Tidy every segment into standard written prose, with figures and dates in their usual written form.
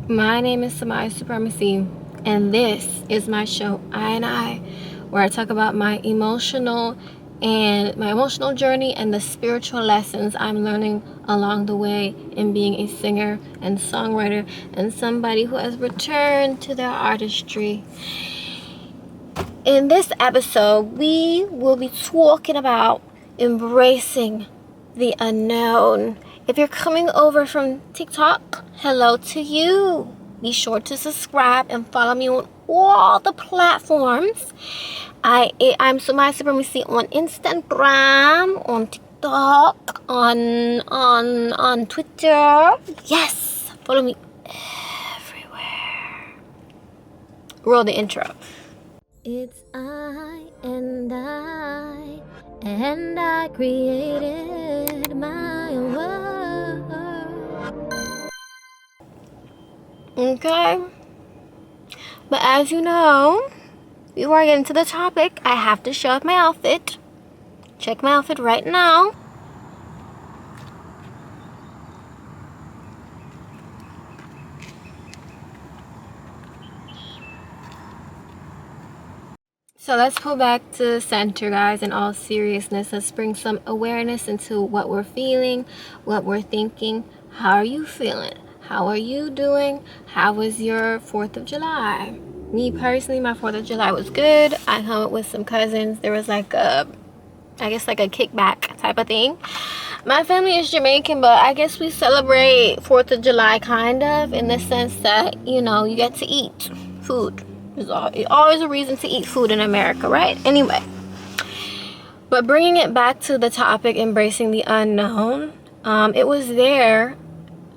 My name is Samaya Supremacy, and this is my show, I, where I talk about my emotional journey and the spiritual lessons I'm learning along the way in being a singer and songwriter and somebody who has returned to their artistry. In this episode, we will be talking about embracing the unknown. If you're coming over from TikTok, hello to you. Be sure to subscribe and follow me on all the platforms. I'm Sumaya Supremacy on Instagram, on TikTok, on Twitter. Yes, follow me everywhere. Roll the intro. It's I created my world. Okay. But as you know, before I get into the topic, I have to show off my outfit. Check my outfit right now. So let's pull back to center, guys, in all seriousness. Let's bring some awareness into what we're feeling, what we're thinking. How are you feeling? How are you doing? How was your 4th of July? Me personally, my 4th of July was good. I hung out with some cousins. There was like a kickback type of thing. My family is Jamaican, but I guess we celebrate 4th of July kind of in the sense that, you get to eat food. There's always a reason to eat food in America, right? Anyway, but bringing it back to the topic, embracing the unknown, it was there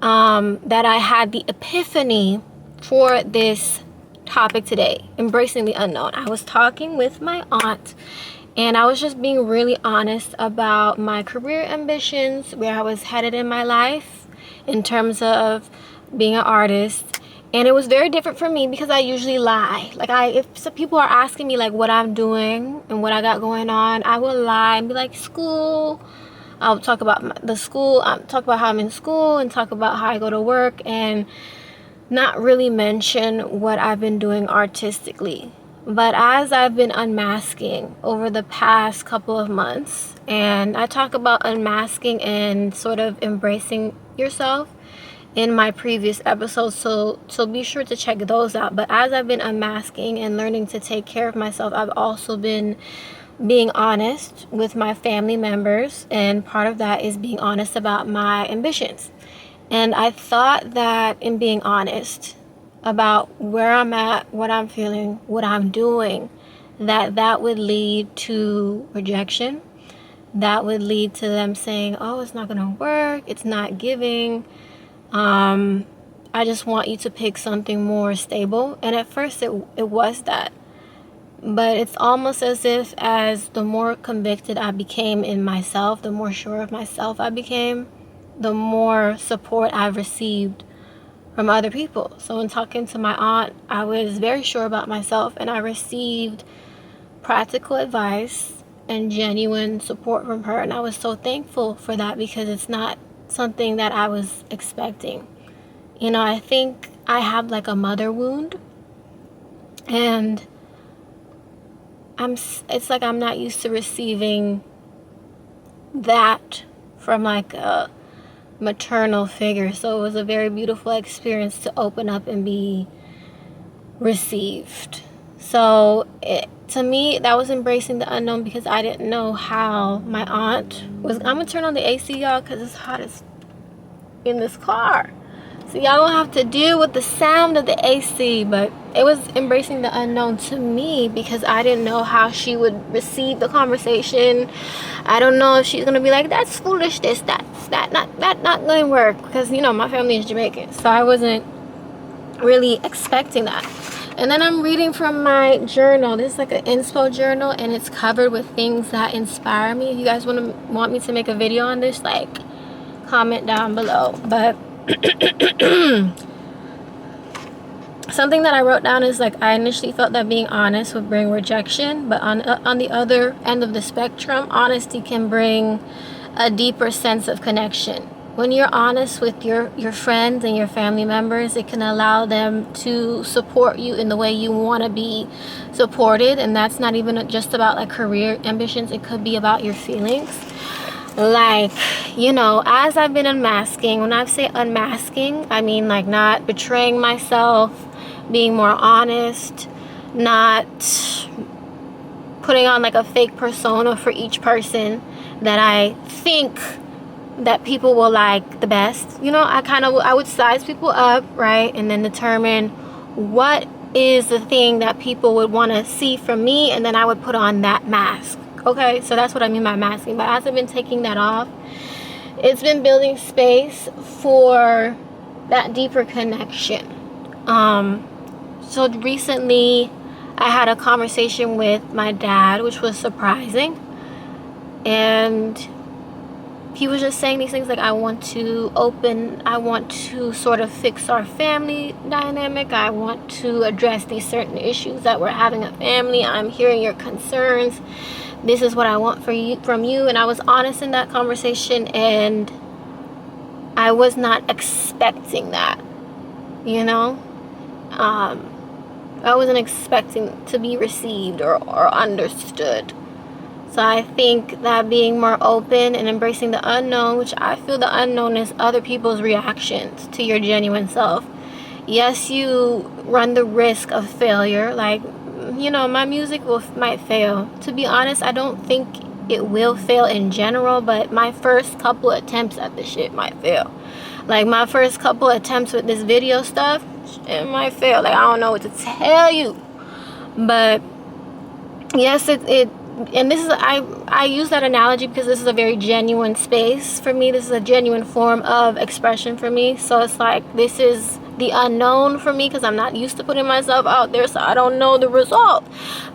that I had the epiphany for this topic today, embracing the unknown. I was talking with my aunt, and I was just being really honest about my career ambitions, where I was headed in my life in terms of being an artist. And it was very different for me because I usually lie. If some people are asking me like what I'm doing and what I got going on, I will lie and be like, school. I'll talk about the school, talk about how I'm in school, and talk about how I go to work, and not really mention what I've been doing artistically. But as I've been unmasking over the past couple of months, and I talk about unmasking and sort of embracing yourself in my previous episodes, so be sure to check those out. But as I've been unmasking and learning to take care of myself, I've also been being honest with my family members, and part of that is being honest about my ambitions. And I thought that in being honest about where I'm at, what I'm feeling, what I'm doing, that would lead to rejection. That would lead to them saying, oh, it's not gonna work, it's not giving. I just want you to pick something more stable. And at first it was that. But it's almost as if as the more convicted I became in myself, the more sure of myself I became, the more support I've received from other people. So in talking to my aunt, I was very sure about myself, and I received practical advice and genuine support from her. And I was so thankful for that because it's not something that I was expecting. I think I have like a mother wound, and it's like I'm not used to receiving that from like a maternal figure. So it was a very beautiful experience to open up and be received. So to me, that was embracing the unknown, because I didn't know how my aunt was. I'm gonna turn on the AC, y'all, because it's hot as in this car. So y'all don't have to deal with the sound of the AC, but it was embracing the unknown to me because I didn't know how she would receive the conversation. I don't know if she's gonna be like, that's foolish, this, that not gonna work, because my family is Jamaican, so I wasn't really expecting that. And then I'm reading from my journal. This is like an inspo journal, and it's covered with things that inspire me. If you guys want me to make a video on this, like, comment down below. But something that I wrote down is like, I initially thought that being honest would bring rejection, but on the other end of the spectrum, honesty can bring a deeper sense of connection. When you're honest with your friends and your family members, it can allow them to support you in the way you want to be supported. And that's not even just about like career ambitions. It could be about your feelings. Like, as I've been unmasking, when I say unmasking, I mean like not betraying myself, being more honest, not putting on like a fake persona for each person that I think that people will like the best. I would size people up, right? And then determine what is the thing that people would want to see from me, and then I would put on that mask. Okay, so that's what I mean by masking. But as I've been taking that off, it's been building space for that deeper connection. So recently I had a conversation with my dad, which was surprising. And he was just saying these things like, I want to sort of fix our family dynamic. I want to address these certain issues that we're having a family. I'm hearing your concerns. This is what I want from you. And I was honest in that conversation, and I was not expecting that, I wasn't expecting to be received or understood. So I think that being more open and embracing the unknown, which I feel the unknown is other people's reactions to your genuine self. Yes, you run the risk of failure. Like, my music might fail. To be honest, I don't think it will fail in general, but my first couple attempts at this shit might fail. Like, my first couple attempts with this video stuff, it might fail. Like, I don't know what to tell you. But yes, and this is, I use that analogy because this is a very genuine space for me. This is a genuine form of expression for me. So it's like, this is the unknown for me because I'm not used to putting myself out there, so I don't know the result.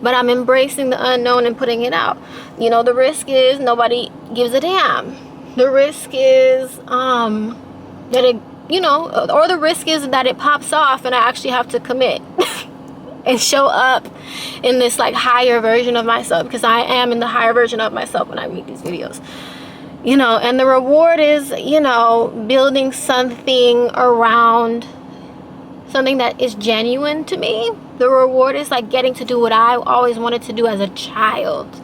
But I'm embracing the unknown and putting it out. The risk is nobody gives a damn. The risk is that it, or the risk is that it pops off and I actually have to commit and show up in this like higher version of myself, because I am in the higher version of myself when I make these videos. And the reward is, building something around something that is genuine to me. The reward is like getting to do what I always wanted to do as a child.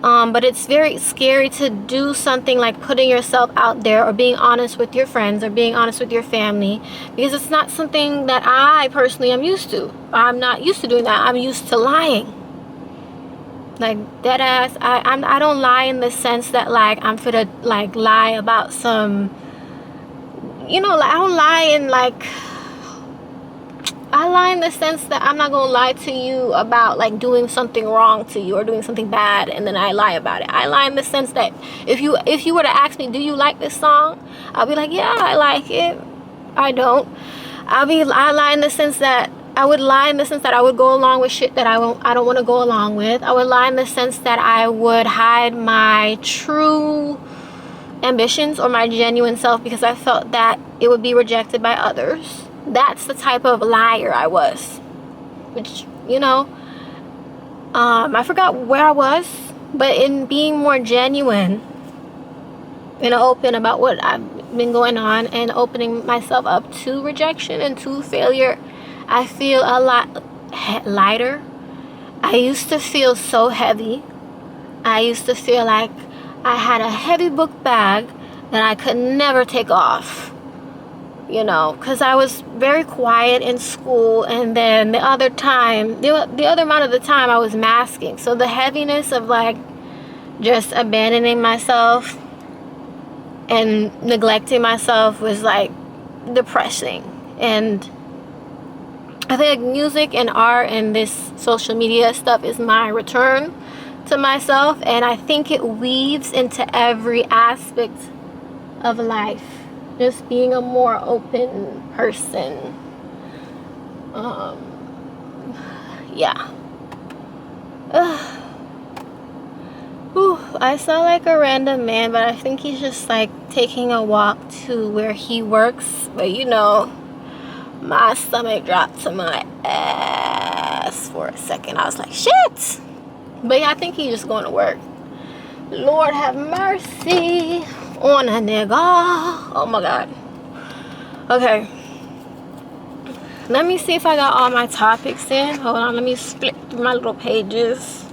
But it's very scary to do something like putting yourself out there or being honest with your friends or being honest with your family, because it's not something that I personally am used to. I'm not used to doing that. I'm used to lying. Like, dead ass. I don't lie in the sense that like I'm finna like lie about some, like, I don't lie in like, I lie in the sense that I'm not gonna lie to you about like doing something wrong to you or doing something bad and then I lie about it. I lie in the sense that if you were to ask me, do you like this song? I'll be like, yeah, I like it. I don't. I lie in the sense that I would lie in the sense that I would go along with shit that I don't want to go along with. I would lie in the sense that I would hide my true ambitions or my genuine self because I felt that it would be rejected by others. That's the type of liar I was. Which, I forgot where I was, but in being more genuine and open about what I've been going on and opening myself up to rejection and to failure, I feel a lot lighter. I used to feel so heavy. I used to feel like I had a heavy book bag that I could never take off. Because I was very quiet in school, and then the other amount of the time I was masking. So the heaviness of like just abandoning myself and neglecting myself was like depressing. And I think music and art and this social media stuff is my return to myself, and I think it weaves into every aspect of life. Just being a more open person. Yeah. Whew, I sound like a random man, but I think he's just like taking a walk to where he works. But my stomach dropped to my ass for a second. I was like, shit. But yeah, I think he's just going to work. Lord have mercy. on a nigga. Oh my God. Okay. Let me see if I got all my topics in. Hold on, let me split through my little pages.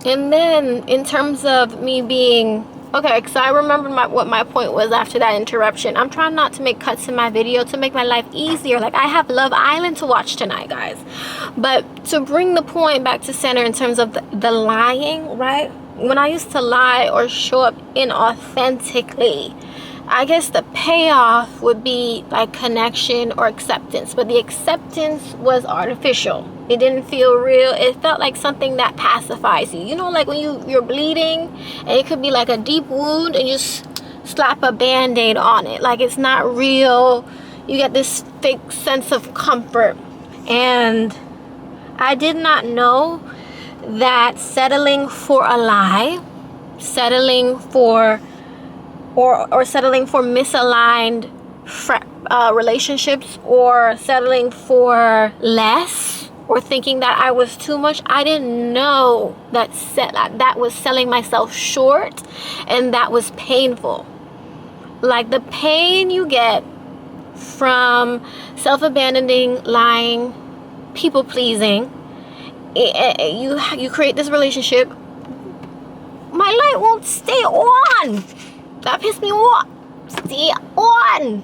And then in terms of me being okay, because I remember what my point was after that interruption. I'm trying not to make cuts in my video to make my life easier. Like, I have Love Island to watch tonight, guys. But to bring the point back to center in terms of the lying, right? When I used to lie or show up inauthentically, I guess the payoff would be like connection or acceptance. But the acceptance was artificial. It didn't feel real. It felt like something that pacifies you. You know, like when you're bleeding and it could be like a deep wound and you slap a band-aid on it. Like, it's not real. You get this fake sense of comfort. And I did not know that settling for a lie, settling for or settling for misaligned relationships, or settling for less, or thinking that I was too much. I didn't know that that was selling myself short, and that was painful. Like, the pain you get from self-abandoning, lying, people-pleasing, you create this relationship. My light won't stay on. That pissed me off. Stay on.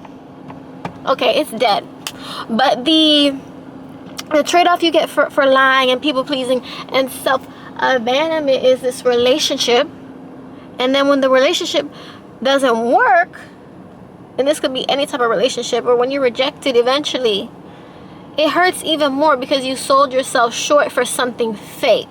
Okay, it's dead. But the trade-off you get for lying and people-pleasing and self-abandonment is this relationship. And then when the relationship doesn't work, and this could be any type of relationship, or when you're rejected eventually, it hurts even more because you sold yourself short for something fake.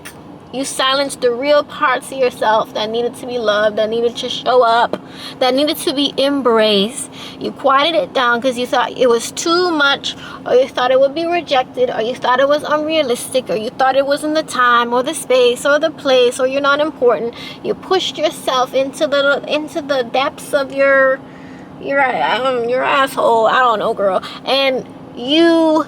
You silenced the real parts of yourself that needed to be loved, that needed to show up, that needed to be embraced. You quieted it down because you thought it was too much, or you thought it would be rejected, or you thought it was unrealistic, or you thought it wasn't the time or the space or the place, or you're not important. You pushed yourself into the depths of your asshole. I don't know, girl. And you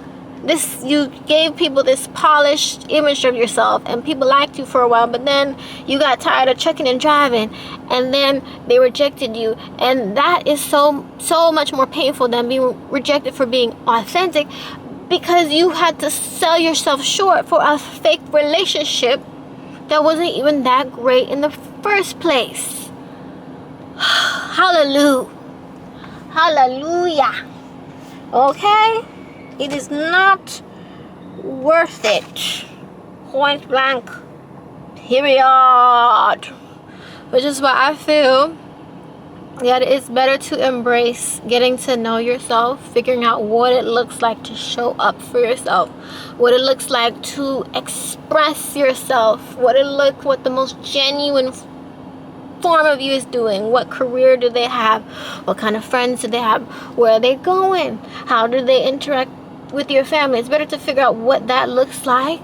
gave people this polished image of yourself, and people liked you for a while, but then you got tired of trucking and driving, and then they rejected you. And that is so much more painful than being rejected for being authentic, because you had to sell yourself short for a fake relationship that wasn't even that great in the first place. Hallelujah. Hallelujah. Okay? It is not worth it. Point blank. Period. Which is why I feel that it's better to embrace getting to know yourself, figuring out what it looks like to show up for yourself, what it looks like to express yourself, what the most genuine form of you is doing. What career do they have? What kind of friends do they have? Where are they going? How do they interact with your family? It's better to figure out what that looks like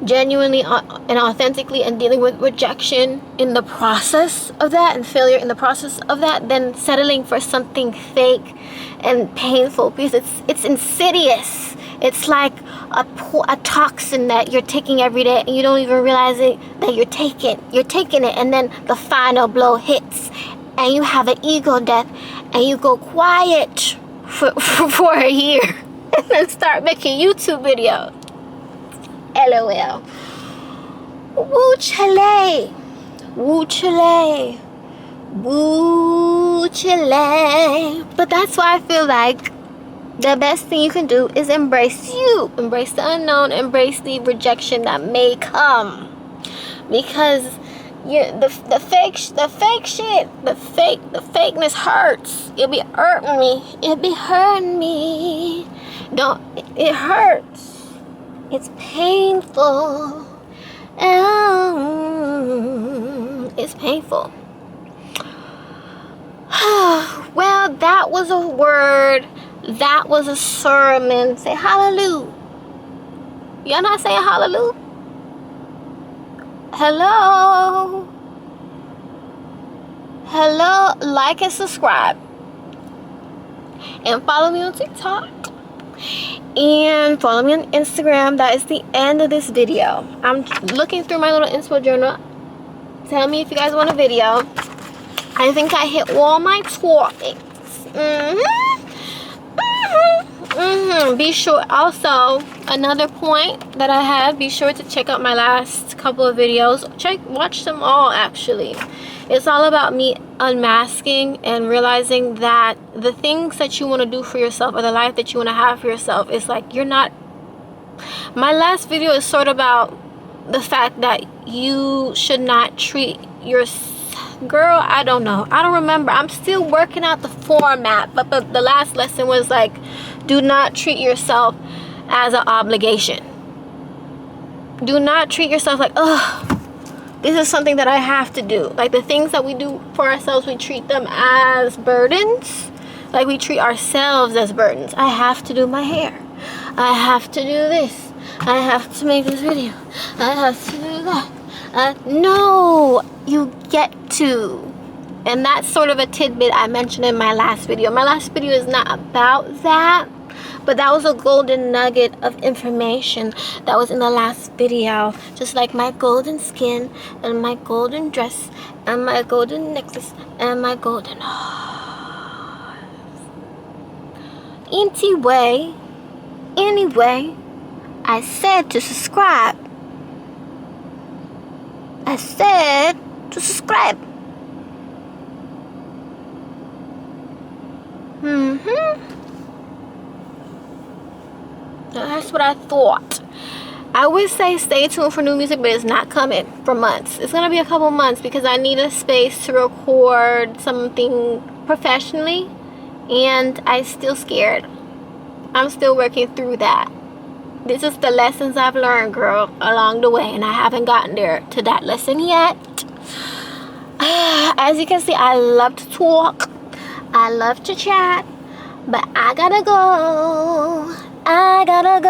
genuinely and authentically, and dealing with rejection in the process of that, and failure in the process of that, than settling for something fake and painful, because it's insidious. It's like a toxin that you're taking every day, and you don't even realize it, that you're taking it, and then the final blow hits, and you have an ego death, and you go quiet for a year, and then start making YouTube videos. LOL. Woo chile. Woo chile. Woo chile. But that's why I feel like the best thing you can do is embrace you. Embrace the unknown. Embrace the rejection that may come. Because the fake shit, the fakeness hurts. It be hurting me. It be hurting me. It hurts. It's painful. It's painful. Well, that was a word. That was a sermon. Say hallelujah. Y'all not saying hallelujah? Hello. Hello. Like and subscribe. And follow me on TikTok. And follow me on Instagram. That is the end of this video. I'm looking through my little inspo journal. Tell me if you guys want a video. I think I hit all my topics. Be sure, also another point that I have, be sure to check out my last couple of videos. Watch them all actually. It's all about me unmasking and realizing that the things that you want to do for yourself, or the life that you want to have for yourself, is like, you're not. My last video is sort of about the fact that you should not treat your girl, I don't know, I don't remember, I'm still working out the format, but the last lesson was like, do not treat yourself as an obligation. Do not treat yourself like, oh, this is something that I have to do. Like, the things that we do for ourselves, we treat them as burdens. Like, we treat ourselves as burdens. I have to do my hair, I have to do this, I have to make this video, I have to do that. No, you get to. And that's sort of a tidbit I mentioned in my last video. My last video is not about that, but that was a golden nugget of information that was in the last video. Just like my golden skin, and my golden dress, and my golden necklace, and my golden heart. Anyway, I said to subscribe. I said to subscribe. That's what I thought. I would say stay tuned for new music, but it's not coming for months. It's gonna be a couple months because I need a space to record something professionally, and I'm still scared. I'm still working through that. This is the lessons I've learned, girl, along the way, and I haven't gotten there to that lesson yet. As you can see, I love to talk, I love to chat, but I gotta go. I gotta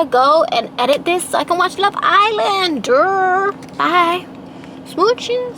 go and edit this so I can watch Love Island. Bye. Smooches.